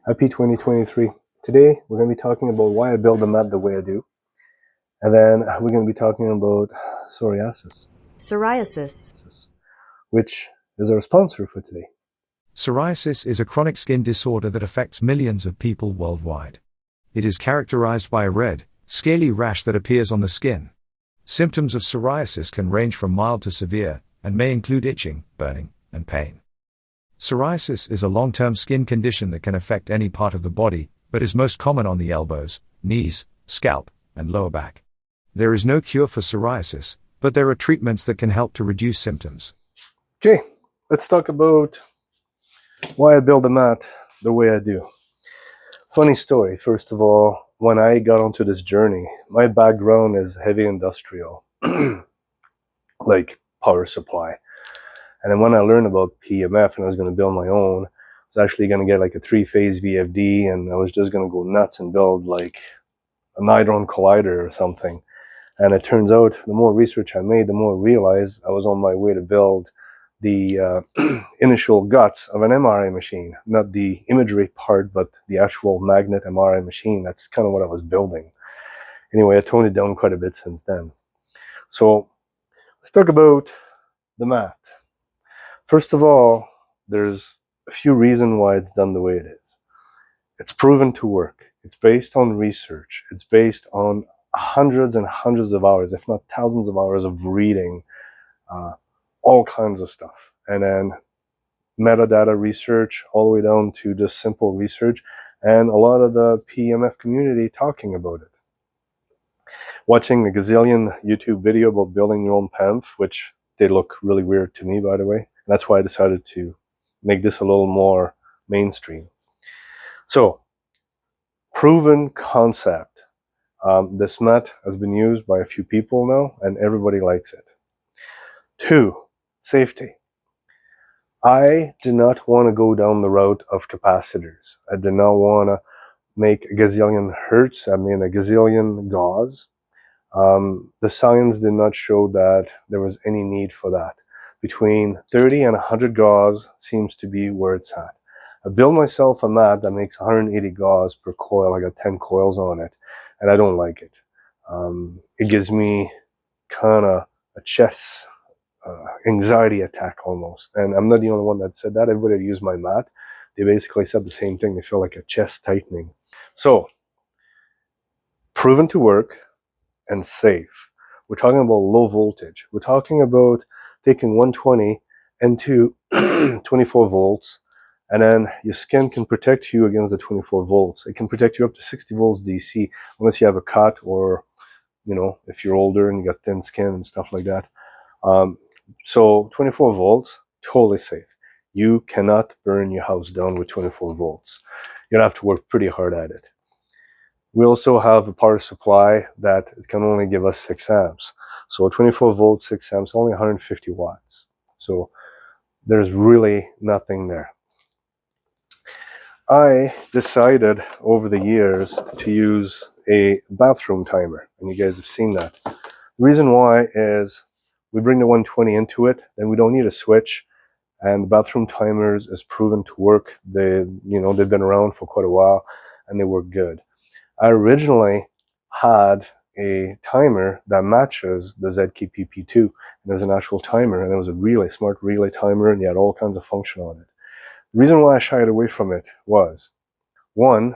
Happy 2023. Today, we're going to be talking about why I build a mat the way I do. And then we're going to be talking about psoriasis, which is our sponsor for today. Psoriasis is a chronic skin disorder that affects millions of people worldwide. It is characterized by a red, scaly rash that appears on the skin. Symptoms of psoriasis can range from mild to severe, and may include itching, burning, and pain. Psoriasis is a long-term skin condition that can affect any part of the body, but is most common on the elbows, knees, scalp, and lower back. There is no cure for psoriasis, but there are treatments that can help to reduce symptoms. Okay, let's talk about why I build a mat the way I do. Funny story, first of all, when I got onto this journey, my background is heavy industrial, like power supply. And then when I learned about PMF and I was going to build my own, I was actually going to get like a 3-phase VFD, and I was just going to go nuts and build like a Nitron collider or something. And it turns out the more research I made, the more I realized I was on my way to build the initial guts of an MRI machine, not the imagery part, but the actual magnet MRI machine. That's kind of what I was building. Anyway, I toned it down quite a bit since then. So let's talk about the mat. First of all, there's a few reasons why it's done the way it is. It's proven to work. It's based on research. It's based on hundreds and hundreds of hours, if not thousands of hours of reading all kinds of stuff. And then metadata research all the way down to just simple research and a lot of the PMF community talking about it. Watching a gazillion YouTube video about building your own PEMF, which they look really weird to me, by the way. That's why I decided to make this a little more mainstream. So, proven concept. This mat has been used by a few people now, and everybody likes it. 2, safety. I did not want to go down the route of capacitors. I did not want to make a gazillion hertz, a gazillion gauze. The science did not show that there was any need for that. Between 30 and 100 gauze seems to be where it's at. I built myself a mat that makes 180 gauze per coil. I got 10 coils on it, and I don't like it. It gives me kind of a chest anxiety attack almost. And I'm not the only one that said that. Everybody that used my mat, they basically said the same thing. They feel like a chest tightening. So, proven to work and safe. We're talking about low voltage. We're talking about taking 120 into 24 volts, and then your skin can protect you against the 24 volts. It can protect you up to 60 volts DC, unless you have a cut or, if you're older and you got thin skin and stuff like that. So 24 volts, totally safe. You cannot burn your house down with 24 volts. You'll have to work pretty hard at it. We also have a power supply that can only give us 6 amps. So 24 volts, 6 amps, only 150 watts. So there's really nothing there. I decided over the years to use a bathroom timer, and you guys have seen that. The reason why is we bring the 120 into it, then we don't need a switch, and the bathroom timers is proven to work. They've been around for quite a while, and they work good. I originally had a timer that matches the ZKPP2, and there's an actual timer, and it was a relay, smart relay timer, and you had all kinds of function on it. The reason why I shied away from it was, 1,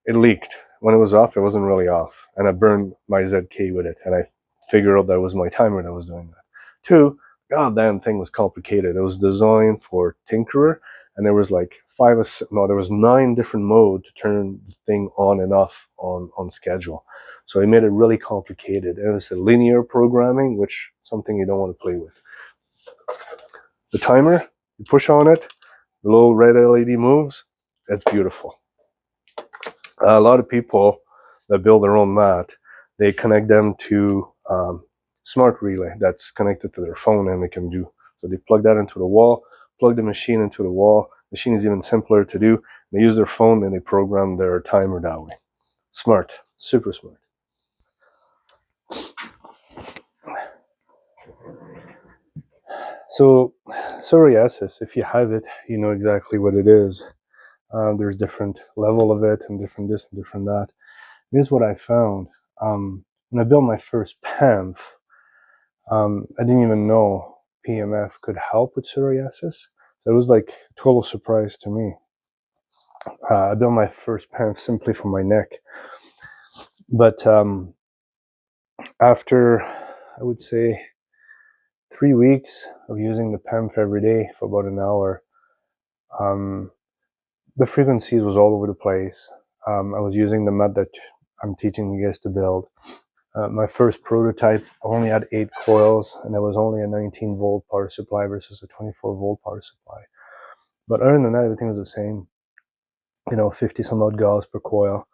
it leaked. When it was off, it wasn't really off, and I burned my ZK with it, and I figured out that it was my timer that was doing that. 2, the goddamn thing was complicated. It was designed for tinkerer, and there was like 9 different modes to turn the thing on and off on schedule. So it made it really complicated. And it's a linear programming, which is something you don't want to play with. The timer, you push on it, the little red LED moves. That's beautiful. A lot of people that build their own mat, they connect them to smart relay that's connected to their phone, and they can do. So they plug that into the wall, plug the machine into the wall. The machine is even simpler to do. They use their phone and they program their timer that way. Smart, super smart. So psoriasis, if you have it, you know exactly what it is. There's different level of it and different this and different that. Here's what I found. When I built my first PAMF, I didn't even know PMF could help with psoriasis. So it was like a total surprise to me. I built my first PAMF simply for my neck. But after, I would say, 3 weeks of using the PAMF every day for about an hour, the frequencies was all over the place. I was using the mat that I'm teaching you guys to build. My first prototype only had 8 coils, and it was only a 19 volt power supply versus a 24 volt power supply. But other than that, everything was the same. 50 some odd gauss per coil.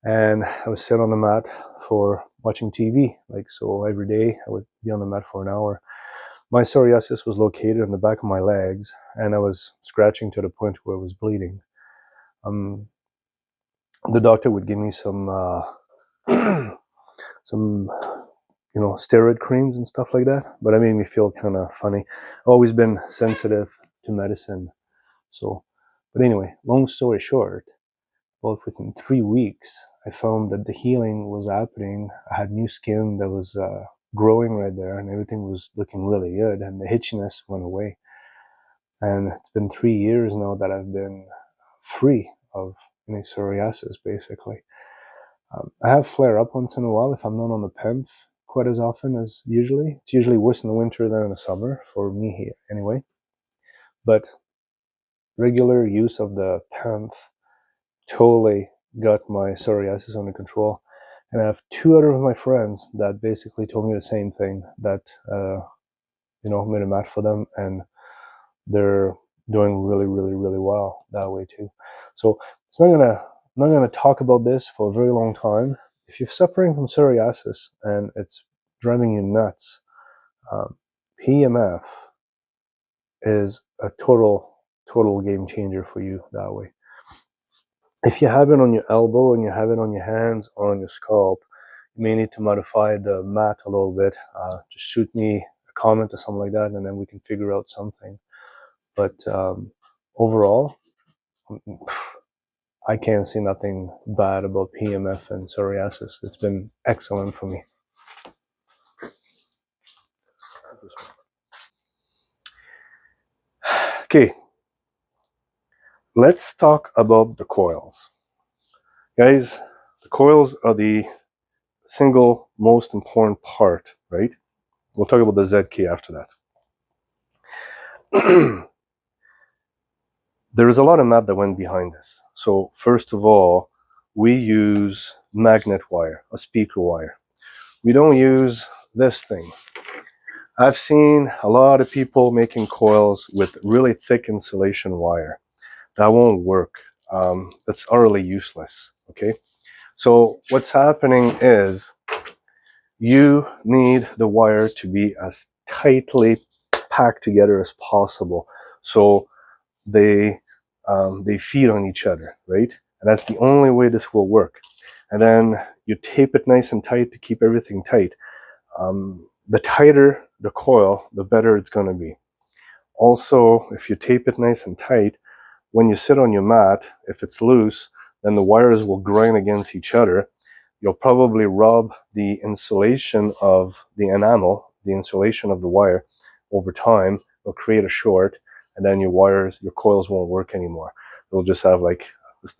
And I was sit on the mat for watching TV. So every day I would be on the mat for an hour. My psoriasis was located on the back of my legs, and I was scratching to the point where it was bleeding. The doctor would give me some steroid creams and stuff like that, but it made me feel kind of funny. Always been sensitive to medicine. But anyway, long story short, well, within 3 weeks, I found that the healing was happening. I had new skin that was growing right there, and everything was looking really good, and the itchiness went away. And it's been 3 years now that I've been free of psoriasis, basically. I have flare up once in a while if I'm not on the PEMF quite as often as usually. It's usually worse in the winter than in the summer, for me here anyway. But regular use of the PEMF totally got my psoriasis under control. And I have 2 other of my friends that basically told me the same thing, that made a mat for them, and they're doing really, really, really well that way too. So it's not gonna talk about this for a very long time. If you're suffering from psoriasis and it's driving you nuts, PMF is a total game changer for you that way. If you have it on your elbow and you have it on your hands or on your scalp, you may need to modify the mat a little bit. Just shoot me a comment or something like that, and then we can figure out something. But overall, I can't see nothing bad about PMF and psoriasis. It's been excellent for me. Okay, let's talk about the coils. Guys, the coils are the single most important part, right? We'll talk about the ZK after that. There is a lot of math that went behind this. So first of all, we use magnet wire, a speaker wire. We don't use this thing. I've seen a lot of people making coils with really thick insulation wire. That won't work. That's utterly useless, okay? So what's happening is you need the wire to be as tightly packed together as possible, so they feed on each other, right? And that's the only way this will work. And then you tape it nice and tight to keep everything tight. The tighter the coil, the better it's going to be. Also, if you tape it nice and tight, when you sit on your mat, if it's loose, then the wires will grind against each other. You'll probably rub the insulation of the enamel, the insulation of the wire, over time. It'll create a short, and then your coils won't work anymore. It'll just have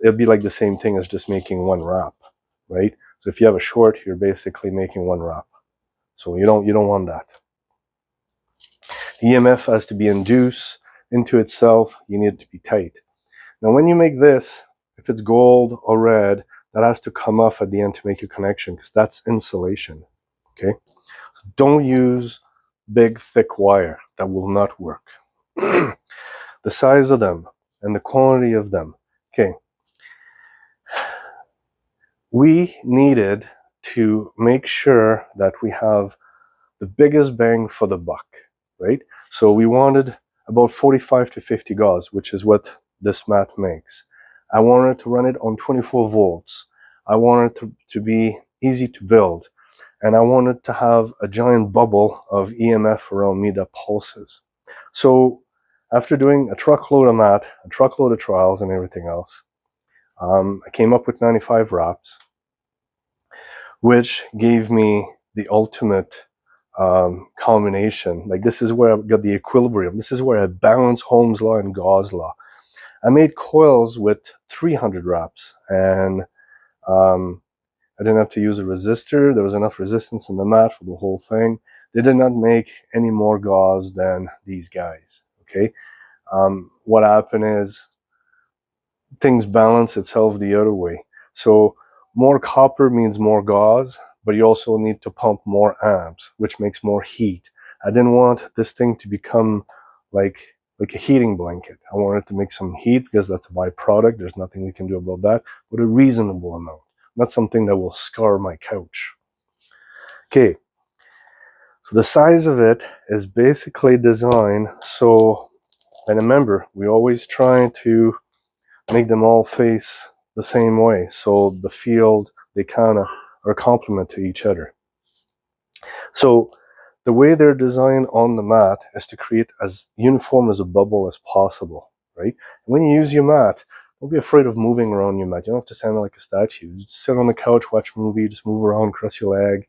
it'll be like the same thing as just making one wrap, right? So if you have a short, you're basically making one wrap. So you don't want that. EMF has to be induced into itself. You need it to be tight. Now, when you make this, if it's gold or red, that has to come off at the end to make your connection, because that's insulation, okay? So don't use big, thick wire. That will not work. The size of them and the quantity of them, okay? We needed to make sure that we have the biggest bang for the buck, right? So we wanted about 45 to 50 gauss, which is what this mat makes. I wanted to run it on 24 volts. I wanted to be easy to build. And I wanted to have a giant bubble of EMF around me that pulses. So after doing a truckload of mat, a truckload of trials and everything else, I came up with 95 reps, which gave me the ultimate combination. Like, this is where I got the equilibrium. This is where I balance Holmes' law and Gauss' law. I made coils with 300 reps, and I didn't have to use a resistor. There was enough resistance in the mat for the whole thing. They did not make any more gauze than these guys. Okay. What happened is things balance itself the other way. So more copper means more gauze, but you also need to pump more amps, which makes more heat. I didn't want this thing to become like a heating blanket. I wanted to make some heat because that's a byproduct. There's nothing we can do about that, but a reasonable amount, not something that will scar my couch. Okay, so the size of it is basically designed so, and remember, we always try to make them all face the same way, so the field, they kind of are complement to each other. So the way they're designed on the mat is to create as uniform as a bubble as possible, right? When you use your mat, don't be afraid of moving around your mat. You don't have to stand like a statue. Just sit on the couch, watch a movie, just move around, cross your leg,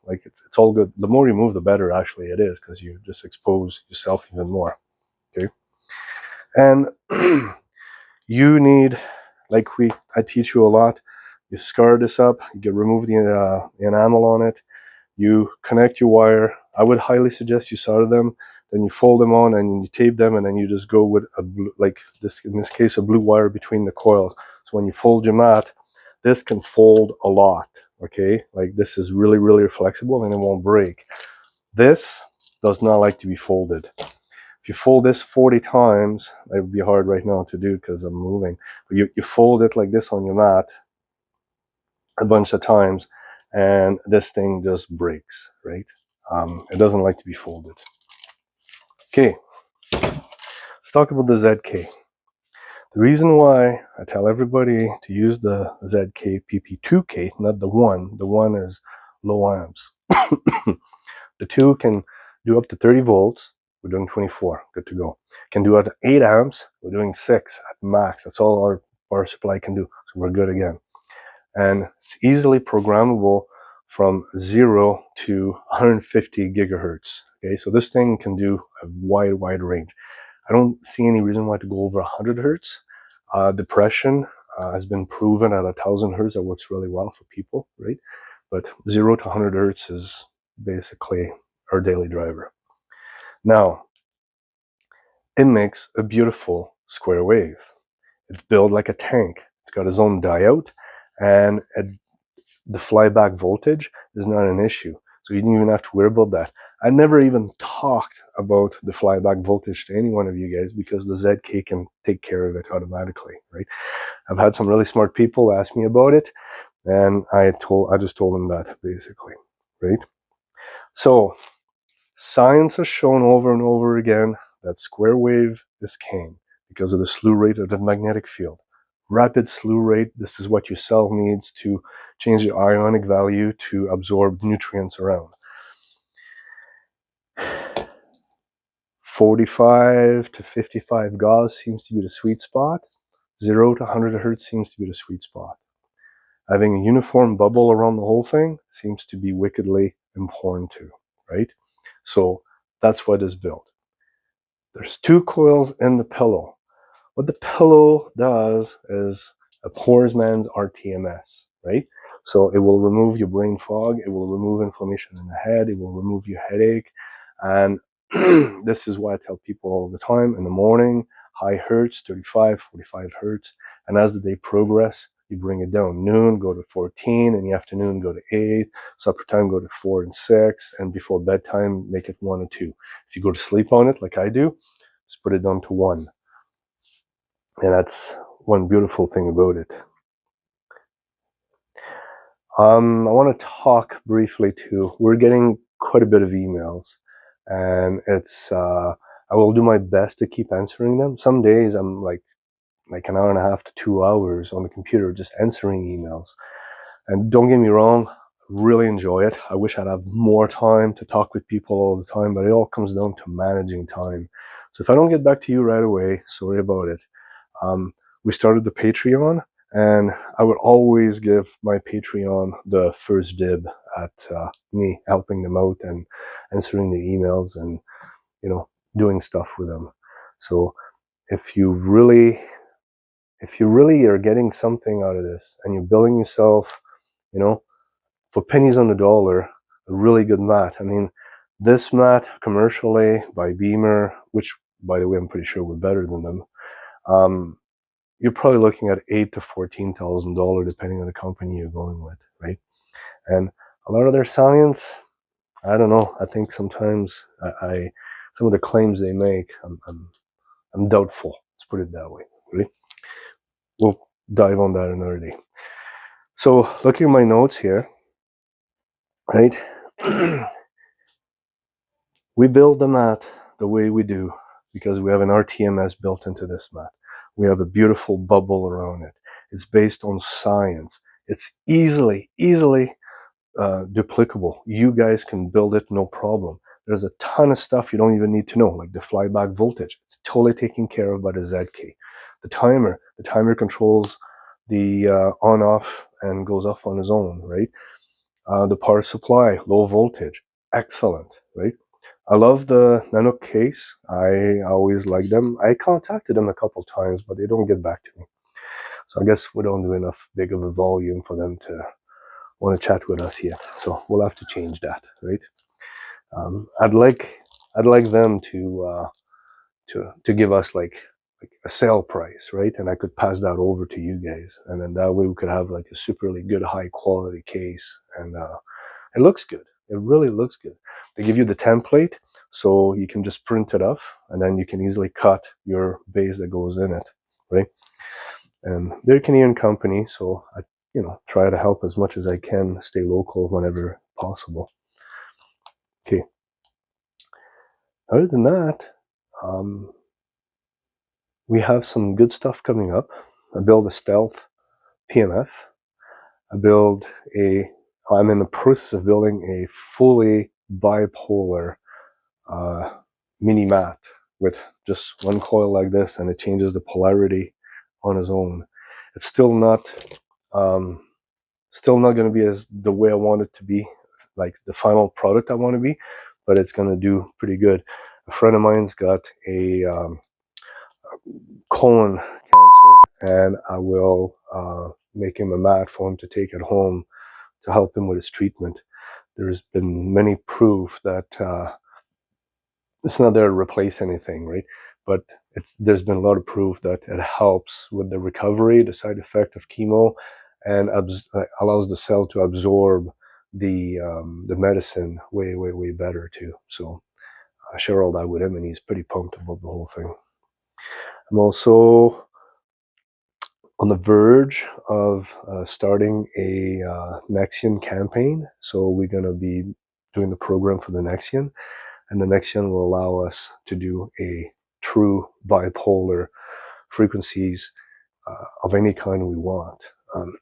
like it's all good. The more you move, the better actually it is, because you just expose yourself even more, okay? And you need, like I teach you a lot, you scar this up, you can remove the enamel on it, you connect your wire. I would highly suggest you solder them, then you fold them on and you tape them, and then you just go with a blue, like this, in this case, a blue wire between the coils. So when you fold your mat, this can fold a lot, okay? Like, this is really, really flexible and it won't break. This does not like to be folded. If you fold this 40 times, it would be hard right now to do because I'm moving, but you fold it like this on your mat a bunch of times, and this thing just breaks, right? It doesn't like to be folded. Okay, let's talk about the ZK. The reason why I tell everybody to use the ZK PP2K, not the one is low amps. The 2 can do up to 30 volts. We're doing 24, good to go. Can do up to 8 amps. We're doing 6 at max. That's all our power supply can do, so we're good again. And it's easily programmable from 0 to 150 gigahertz. Okay, so this thing can do a wide range. I don't see any reason why to go over 100 hertz. Depression has been proven at 1,000 hertz. That works really well for people, right? But 0 to 100 hertz is basically our daily driver. Now, it makes a beautiful square wave. It's built like a tank. It's got its own diode, and the flyback voltage is not an issue. So you didn't even have to worry about that. I never even talked about the flyback voltage to any one of you guys, because the ZK can take care of it automatically, right? I've had some really smart people ask me about it, and I just told them that, basically, right? So science has shown over and over again that square wave is king because of the slew rate of the magnetic field. Rapid slew rate, this is what your cell needs to change the ionic value to absorb nutrients around. 45 to 55 Gauss seems to be the sweet spot. 0 to 100 hertz seems to be the sweet spot. Having a uniform bubble around the whole thing seems to be wickedly important too, right? So that's what is built. There's 2 coils in the pillow. What the pillow does is a poor man's RTMS, right? So it will remove your brain fog, it will remove inflammation in the head, it will remove your headache. And this is what I tell people all the time. In the morning, high hertz, 35, 45 hertz. And as the day progresses, you bring it down. Noon, go to 14. In the afternoon, go to 8. Supper time, go to 4 and 6. And before bedtime, make it 1 or 2. If you go to sleep on it, like I do, just put it down to 1. And that's one beautiful thing about it. I want to talk briefly too. We're getting quite a bit of emails, and it's I will do my best to keep answering them. Some days I'm like an hour and a half to 2 hours on the computer just answering emails. And don't get me wrong, really enjoy it. I wish I'd have more time to talk with people all the time, but it all comes down to managing time. So if I don't get back to you right away, sorry about it. We started the Patreon, and I would always give my Patreon the first dib at me helping them out and answering the emails and, you know, doing stuff with them. So if you really are getting something out of this and you're building yourself, you know, for pennies on the dollar, a really good mat. I mean, this mat commercially by Beamer, which by the way, I'm pretty sure we're better than them. You're probably looking at $8,000 to $14,000 depending on the company you're going with, right? And a lot of their science, I don't know. I think sometimes some of the claims they make, I'm doubtful. Let's put it that way. Right? We'll dive on that another day. So looking at my notes here, right? We build the mat the way we do because we have an RTMS built into this mat. We have a beautiful bubble around it. It's based on science. It's easily duplicable. You guys can build it, no problem. There's a ton of stuff you don't even need to know, like the flyback voltage. It's totally taken care of by the ZK. The timer controls the on-off and goes off on its own, right? The power supply, low voltage, excellent, right? I love the Nano case. I always like them. I contacted them a couple times, but they don't get back to me. So I guess we don't do enough big of a volume for them to want to chat with us here. So we'll have to change that, right? I'd like them to give us like a sale price, right? And I could pass that over to you guys, and then that way we could have like a superly good, high quality case, and it looks good. It really looks good. They give you the template, so you can just print it off, and then you can easily cut your base that goes in it, right? And they're a Canadian company, so I, try to help as much as I can, stay local whenever possible. Okay. Other than that, we have some good stuff coming up. I build a stealth PMF. I'm in the process of building a fully bipolar mini mat with just one coil like this, and it changes the polarity on its own. It's still not going to be as the way I want it to be, like the final product I want to be, but it's going to do pretty good. A friend of mine's got a colon cancer, and I will make him a mat for him to take at home to help him with his treatment. There's been many proof that it's not there to replace anything, right? But there's been a lot of proof that it helps with the recovery, the side effect of chemo, and allows the cell to absorb the medicine way better too. So I share all that with him, and he's pretty pumped about the whole thing. I'm also on the verge of starting a Nexion campaign. So we're going to be doing the program for the Nexion, and the Nexion will allow us to do a true bipolar frequencies of any kind we want.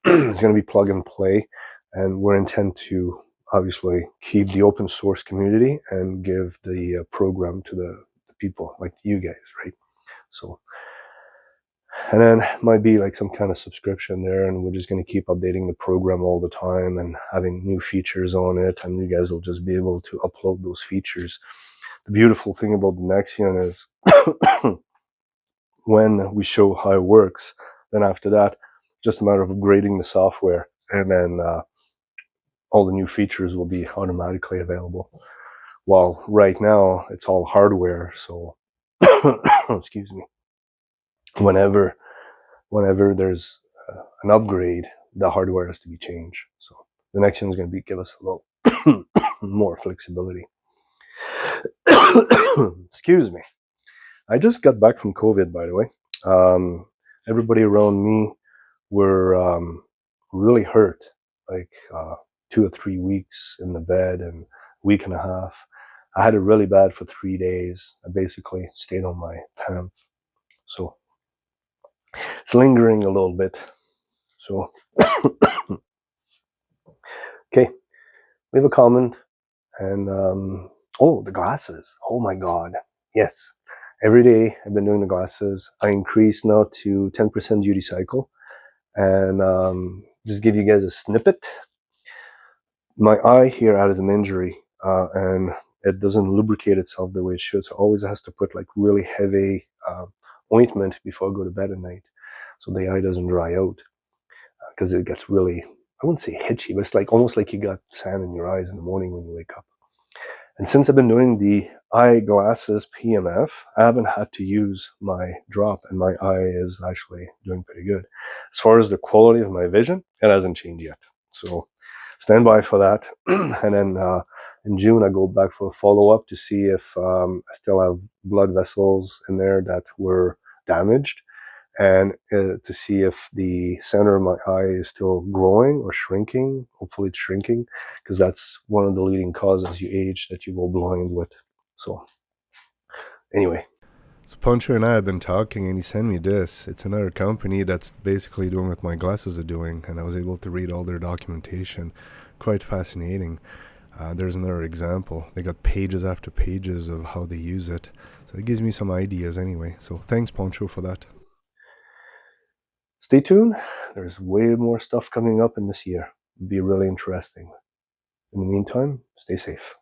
It's going to be plug and play, and we're intent to obviously keep the open source community and give the program to the people like you guys, right? So, and then might be like some kind of subscription there, and we're just going to keep updating the program all the time and having new features on it, and you guys will just be able to upload those features. The beautiful thing about the Nexion is when we show how it works, then after that, just a matter of upgrading the software, and then all the new features will be automatically available. While right now, it's all hardware, so excuse me. Whenever there's an upgrade, the hardware has to be changed. So the next one is going to give us a little more flexibility. Excuse me. I just got back from COVID, by the way. Everybody around me were really hurt, like 2 or 3 weeks in the bed and a week and a half. I had it really bad for 3 days. I basically stayed on my pants. So it's lingering a little bit. So, okay, leave a comment. And, oh, the glasses. Oh my God. Yes. Every day I've been doing the glasses. I increased now to 10% duty cycle. And just give you guys a snippet. My eye here has an injury, and it doesn't lubricate itself the way it should. So it always has to put like really heavy ointment before I go to bed at night, so the eye doesn't dry out because it gets really, I wouldn't say hitchy, but it's like almost like you got sand in your eyes in the morning when you wake up. And since I've been doing the eyeglasses PMF, I haven't had to use my drop, and my eye is actually doing pretty good. As far as the quality of my vision, it hasn't changed yet. So stand by for that. And then in June, I go back for a follow up to see if I still have blood vessels in there that were damaged, and to see if the center of my eye is still growing or shrinking. Hopefully, it's shrinking because that's one of the leading causes as you age that you go blind with. So, anyway. So Poncho and I have been talking, and he sent me this. It's another company that's basically doing what my glasses are doing, and I was able to read all their documentation. Quite fascinating. There's another example. They got pages after pages of how they use it. So it gives me some ideas anyway. So thanks, Poncho, for that. Stay tuned. There's way more stuff coming up in this year. It'll be really interesting. In the meantime, stay safe.